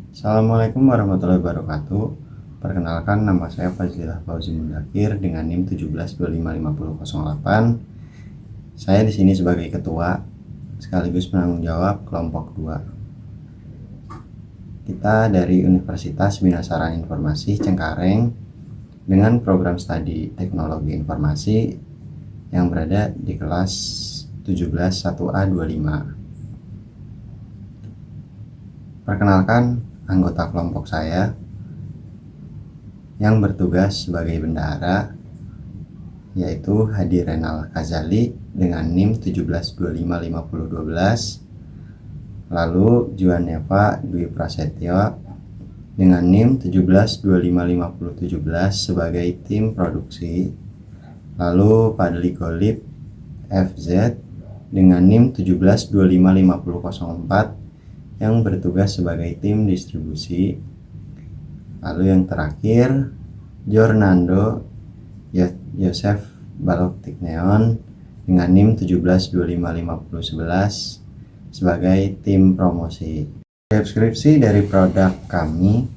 Assalamualaikum warahmatullahi wabarakatuh. Perkenalkan, nama saya Fazlilah Fauzi Mundakir dengan NIM 17255008. Saya di sini sebagai ketua sekaligus penanggung jawab kelompok 2. Kita dari Universitas Bina Sarana Informasi Cengkareng dengan program studi Teknologi Informasi yang berada di kelas 17 1A25. Perkenalkan, anggota kelompok saya yang bertugas sebagai bendahara yaitu Hadi Renal Kazali dengan NIM 17255012, lalu Juaneva Dwi Prasetyo dengan NIM 17255017 sebagai tim produksi, lalu Padli Golib FZ dengan NIM 17255004 yang bertugas sebagai tim distribusi, lalu yang terakhir Jornando Yosef Baloktikneon dengan NIM 17255011 sebagai tim promosi. Deskripsi dari produk kami,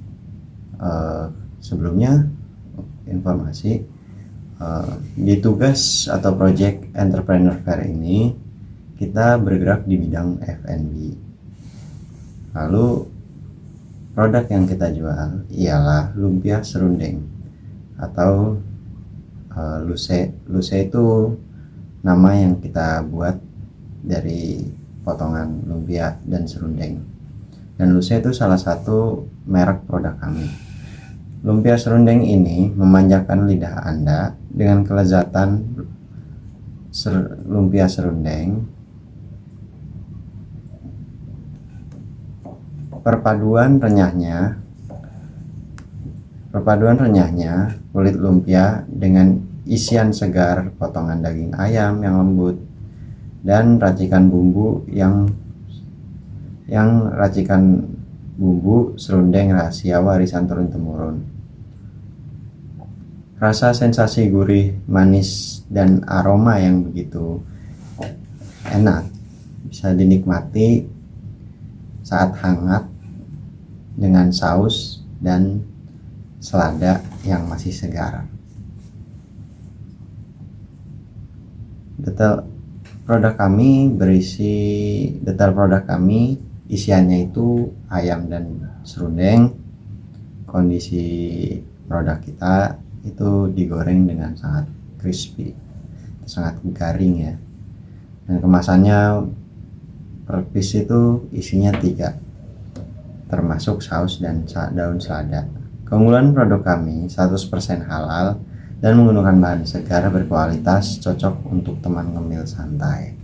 sebelumnya informasi di tugas atau project entrepreneur fair ini kita bergerak di bidang F&B. Lalu produk yang kita jual ialah lumpia serundeng atau luce. Luce itu nama yang kita buat dari potongan lumpia dan serundeng. Dan luce itu salah satu merek produk kami. Lumpia serundeng ini memanjakan lidah Anda dengan kelezatan lumpia serundeng. Perpaduan renyahnya kulit lumpia dengan isian segar potongan daging ayam yang lembut dan racikan bumbu racikan bumbu serundeng rahasia warisan turun-temurun. Rasa sensasi gurih, manis, dan aroma yang begitu enak bisa dinikmati saat hangat dengan saus dan selada yang masih segar. Detail produk kami isiannya itu ayam dan serundeng. Kondisi produk kita itu digoreng dengan sangat crispy, sangat garing ya. Dan kemasannya per piece itu isinya 3, termasuk saus dan daun selada. Keunggulan produk kami 100% halal dan menggunakan bahan segar berkualitas, cocok untuk teman ngemil santai.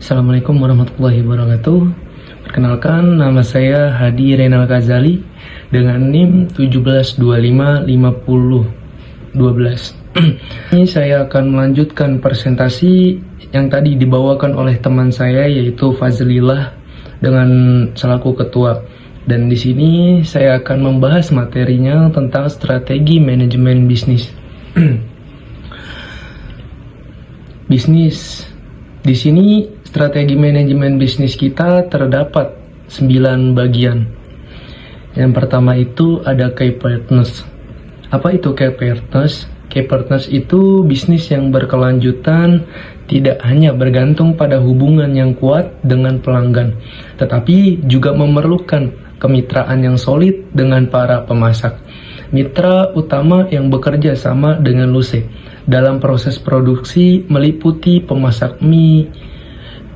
Assalamualaikum warahmatullahi wabarakatuh. Perkenalkan, nama saya Hadi Renal Kazali dengan NIM 17255012. Ini saya akan melanjutkan presentasi yang tadi dibawakan oleh teman saya yaitu Fazlilah dengan selaku ketua. Dan di sini saya akan membahas materinya tentang strategi manajemen bisnis. Bisnis. Di sini strategi manajemen bisnis kita terdapat 9 bagian. Yang pertama itu ada key partners. Apa itu key partners? Key partners itu bisnis yang berkelanjutan, tidak hanya bergantung pada hubungan yang kuat dengan pelanggan, tetapi juga memerlukan kemitraan yang solid dengan para pemasak. Mitra utama yang bekerja sama dengan Luce dalam proses produksi meliputi pemasak mie,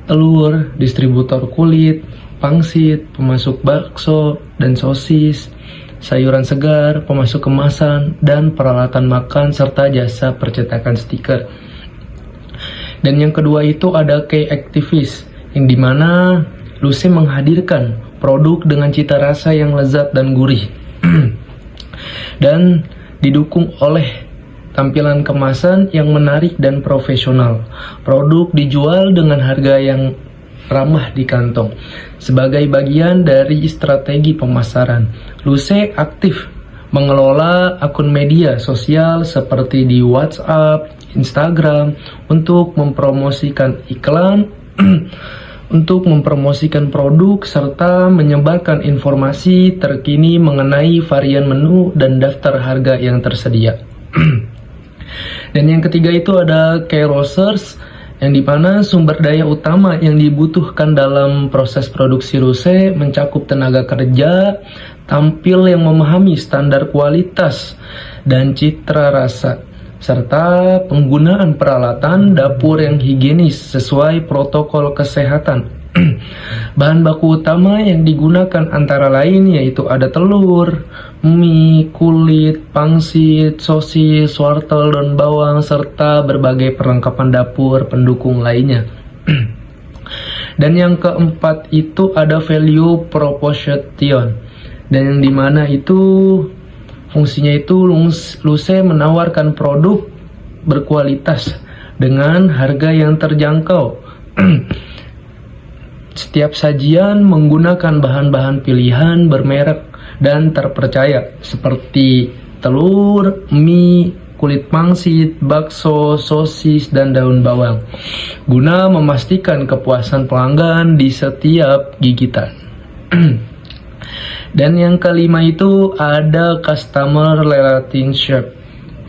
telur, distributor kulit, pangsit, pemasok bakso dan sosis, sayuran segar, pemasok kemasan, dan peralatan makan, serta jasa percetakan stiker. Dan yang kedua itu ada key activist, yang dimana Luce menghadirkan produk dengan cita rasa yang lezat dan gurih. Dan didukung oleh tampilan kemasan yang menarik dan profesional. Produk dijual dengan harga yang ramah di kantong. Sebagai bagian dari strategi pemasaran, Luce aktif mengelola akun media sosial seperti di WhatsApp, Instagram untuk mempromosikan iklan untuk mempromosikan produk serta menyebarkan informasi terkini mengenai varian menu dan daftar harga yang tersedia. Dan yang ketiga itu ada Carousers, yang dimana sumber daya utama yang dibutuhkan dalam proses produksi Luse mencakup tenaga kerja, tampil yang memahami standar kualitas dan citra rasa, serta penggunaan peralatan dapur yang higienis sesuai protokol kesehatan. Bahan baku utama yang digunakan antara lain yaitu ada telur, mie, kulit, pangsit, sosis, wortel, daun bawang, serta berbagai perlengkapan dapur pendukung lainnya. Dan yang keempat itu ada value proposition, dan yang dimana itu fungsinya itu Luse menawarkan produk berkualitas dengan harga yang terjangkau. Setiap sajian menggunakan bahan-bahan pilihan bermerek dan terpercaya seperti telur, mie, kulit pangsit, bakso, sosis, dan daun bawang, guna memastikan kepuasan pelanggan di setiap gigitan. Dan yang kelima itu ada customer relationship,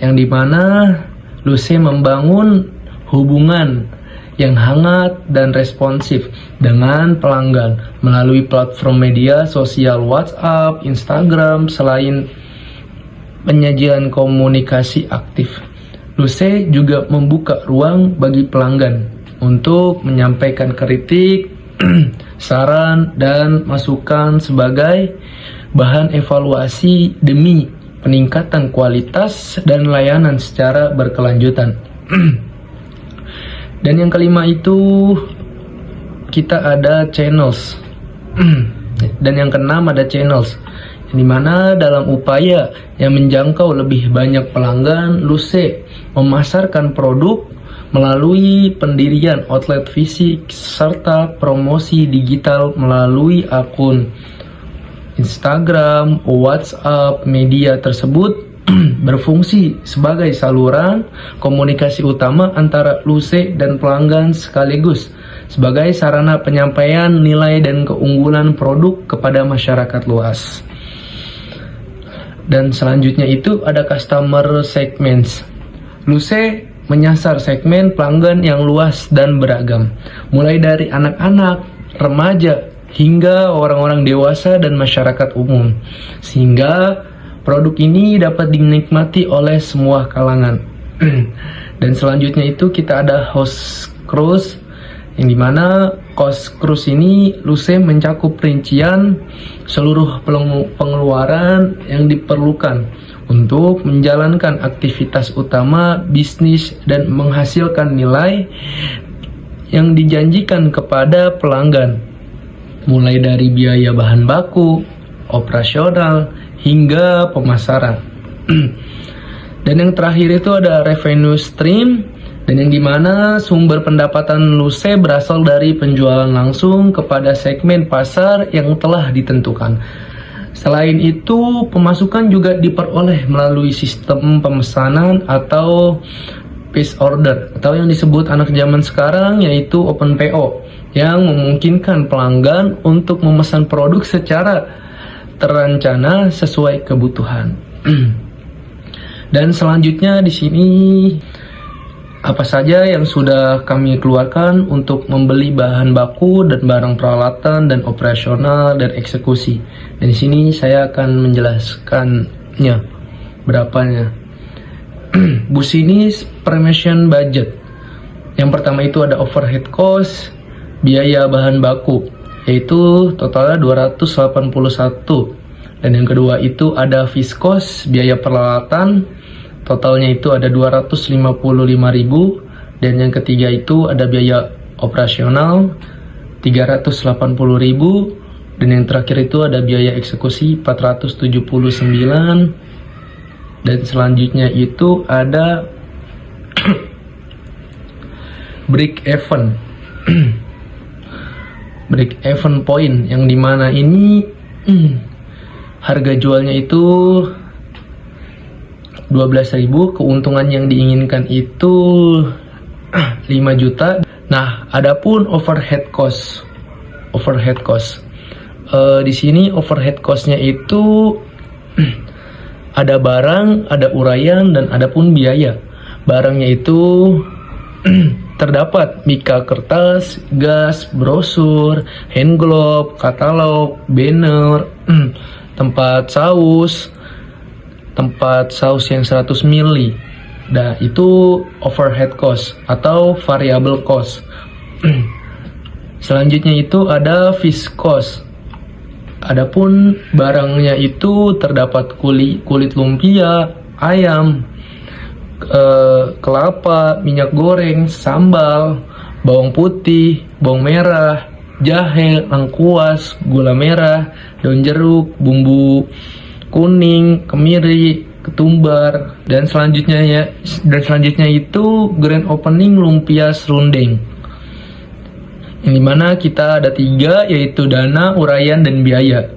yang dimana Luse membangun hubungan yang hangat dan responsif dengan pelanggan melalui platform media sosial WhatsApp, Instagram. Selain penyajian komunikasi aktif, Luse juga membuka ruang bagi pelanggan untuk menyampaikan kritik, saran, dan masukan sebagai bahan evaluasi demi peningkatan kualitas dan layanan secara berkelanjutan. Dan yang kelima itu kita ada channels. Dan yang keenam ada channels, yang dimana dalam upaya yang menjangkau lebih banyak pelanggan, Luse memasarkan produk melalui pendirian outlet fisik serta promosi digital melalui akun Instagram, WhatsApp. Media tersebut berfungsi sebagai saluran komunikasi utama antara Luse dan pelanggan, sekaligus sebagai sarana penyampaian nilai dan keunggulan produk kepada masyarakat luas. Dan selanjutnya itu ada customer segments. Luse menyasar segmen pelanggan yang luas dan beragam, mulai dari anak-anak, remaja, hingga orang-orang dewasa dan masyarakat umum, sehingga produk ini dapat dinikmati oleh semua kalangan. Dan selanjutnya itu kita ada host cruise, yang dimana host cruise ini Luse mencakup rincian seluruh pengeluaran yang diperlukan untuk menjalankan aktivitas utama bisnis dan menghasilkan nilai yang dijanjikan kepada pelanggan, mulai dari biaya bahan baku, operasional, hingga pemasaran. Dan yang terakhir itu ada revenue stream, dan yang dimana sumber pendapatan Luse berasal dari penjualan langsung kepada segmen pasar yang telah ditentukan. Selain itu, pemasukan juga diperoleh melalui sistem pemesanan atau piece order, atau yang disebut anak zaman sekarang yaitu open PO, yang memungkinkan pelanggan untuk memesan produk secara terencana sesuai kebutuhan. Dan selanjutnya di sini apa saja yang sudah kami keluarkan untuk membeli bahan baku dan barang peralatan dan operasional dan eksekusi. Dan di sini saya akan menjelaskannya berapanya. Bus ini permission budget. Yang pertama itu ada overhead cost, biaya bahan baku, yaitu totalnya 281. Dan yang kedua itu ada fixed cost, biaya peralatan, totalnya itu ada 255.000. Dan yang ketiga itu ada biaya operasional 380.000. Dan yang terakhir itu ada biaya eksekusi 479. Dan selanjutnya itu ada break even. Break even point, yang dimana ini harga jualnya itu 12.000, keuntungan yang diinginkan itu 5 juta. Nah, adapun overhead cost overhead cost. Di sini overhead cost-nya itu ada barang, ada uraian, dan ada pun biaya. Barangnya itu terdapat mika kertas, gas, brosur, hand glove, katalog, banner, tempat saus yang 100 ml. Nah, itu overhead cost atau variable cost. Selanjutnya itu ada fixed cost. Adapun barangnya itu terdapat kulit lumpia, ayam, kelapa, minyak goreng, sambal, bawang putih, bawang merah, jahe, lengkuas, gula merah, daun jeruk, bumbu kuning, kemiri, ketumbar, dan selanjutnya itu grand opening lumpia serundeng. Yang dimana kita ada 3, yaitu dana, uraian, dan biaya.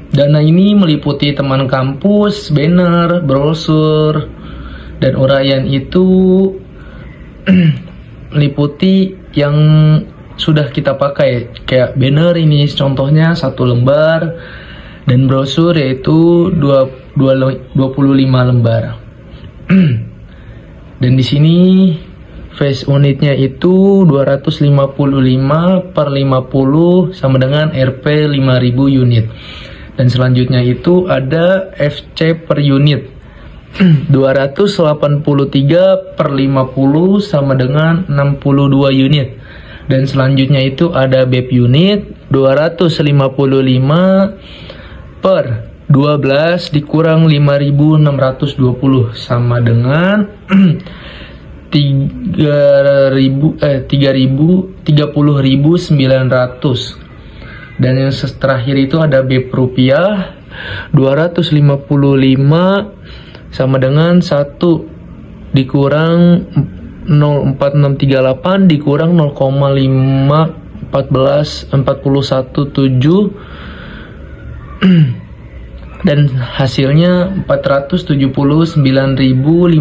Dana ini meliputi teman kampus, banner, brosur, dan uraian itu meliputi yang sudah kita pakai, kayak banner ini contohnya 1 lembar, dan brosur yaitu 25 lembar. Dan di sini face unitnya itu 255 per 50 sama dengan Rp 5000 unit. Dan selanjutnya itu ada FC per unit 283 per 50 sama dengan 62 unit. Dan selanjutnya itu ada BEP unit 255 per 12 dikurang 5620 sama dengan 30.900. Dan yang terakhir itu ada BEP rupiah 255 sama dengan 1 dikurang 04638 dikurang 0,41417 dan hasilnya 479.539.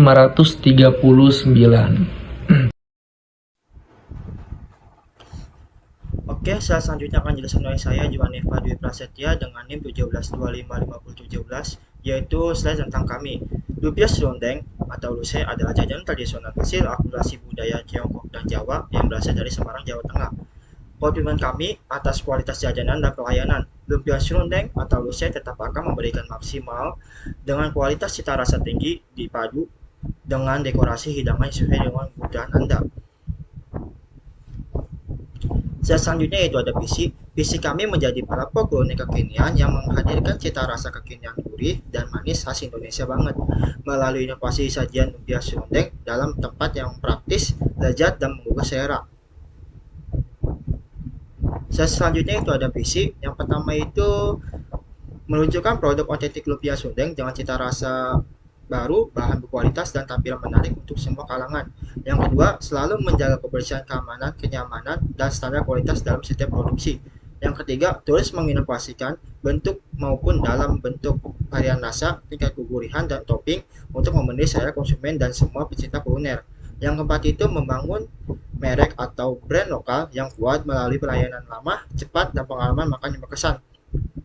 Oke, selanjutnya akan jelaskan oleh saya Juaneva Dwi Prasetya dengan NIM 17255017, yaitu slide tentang kami. Lumpia serundeng atau luce adalah jajanan tradisional hasil akulturasi budaya Tiongkok dan Jawa yang berasal dari Semarang, Jawa Tengah. Komitmen kami atas kualitas jajanan dan pelayanan. Lumpia serundeng atau luce tetap akan memberikan maksimal dengan kualitas cita rasa tinggi dipadu dengan dekorasi hidangan sesuai dengan kebutuhan Anda. Selanjutnya yaitu ada visi. Visi kami menjadi pelopor kuliner kekinian yang menghadirkan cita rasa kekinian gurih dan manis khas Indonesia banget melalui inovasi sajian lumpia serundeng dalam tempat yang praktis, lezat, dan menggugah selera. Selanjutnya itu ada visi. Yang pertama itu menunjukkan produk otentik lumpia serundeng dengan cita rasa baru, bahan berkualitas, dan tampilan menarik untuk semua kalangan. Yang kedua, selalu menjaga kebersihan, keamanan, kenyamanan, dan standar kualitas dalam setiap produksi. Yang ketiga, terus menginovasikan bentuk maupun dalam bentuk varian rasa, tingkat kegurihan, dan topping untuk memenuhi selera konsumen dan semua pecinta kuliner. Yang keempat itu membangun merek atau brand lokal yang kuat melalui pelayanan ramah, cepat, dan pengalaman makan yang berkesan.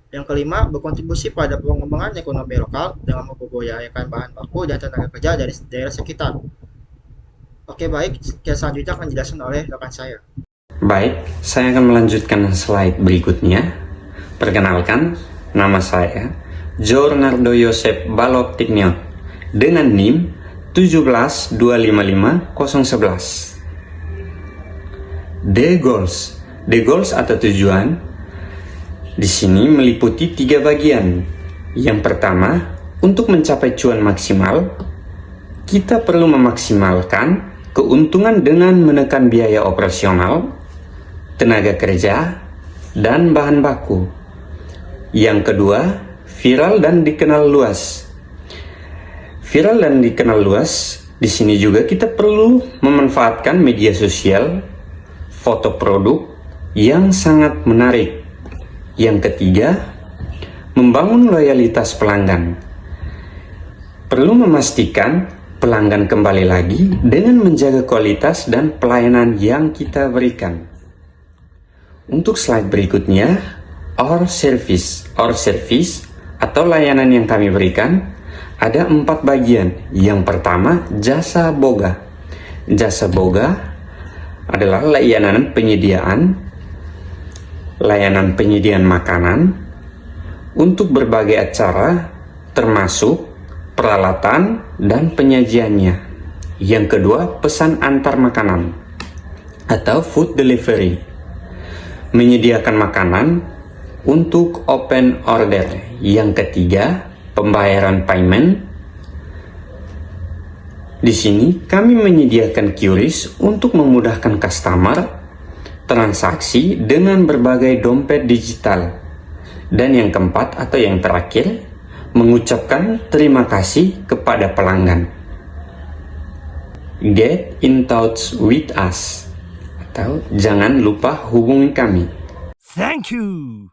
Yang kelima, berkontribusi pada pengembangan ekonomi lokal dengan memperdayakan bahan baku dan tenaga kerja dari daerah sekitar. Oke, baik, selanjutnya akan dijelaskan oleh rekan saya. Baik, saya akan melanjutkan slide berikutnya. Perkenalkan, nama saya Jornardo Yosep Balok Tignion dengan NIM 17255.011. The goals atau tujuan di sini meliputi 3 bagian. Yang pertama, untuk mencapai cuan maksimal, kita perlu memaksimalkan keuntungan dengan menekan biaya operasional, tenaga kerja, dan bahan baku. Yang kedua, viral dan dikenal luas. Viral dan dikenal luas, di sini juga kita perlu memanfaatkan media sosial, foto produk yang sangat menarik. Yang ketiga, membangun loyalitas pelanggan. Perlu memastikan pelanggan kembali lagi dengan menjaga kualitas dan pelayanan yang kita berikan. Untuk slide berikutnya, our service atau layanan yang kami berikan ada 4 bagian. Yang pertama, jasa boga. Jasa boga adalah layanan penyediaan makanan untuk berbagai acara, termasuk peralatan dan penyajiannya. Yang kedua, pesan antar makanan atau food delivery, menyediakan makanan untuk open order. Yang ketiga, pembayaran payment. Di sini kami menyediakan QRIS untuk memudahkan customer transaksi dengan berbagai dompet digital. Dan yang keempat atau yang terakhir, mengucapkan terima kasih kepada pelanggan. Get in touch with us atau jangan lupa hubungi kami. Thank you.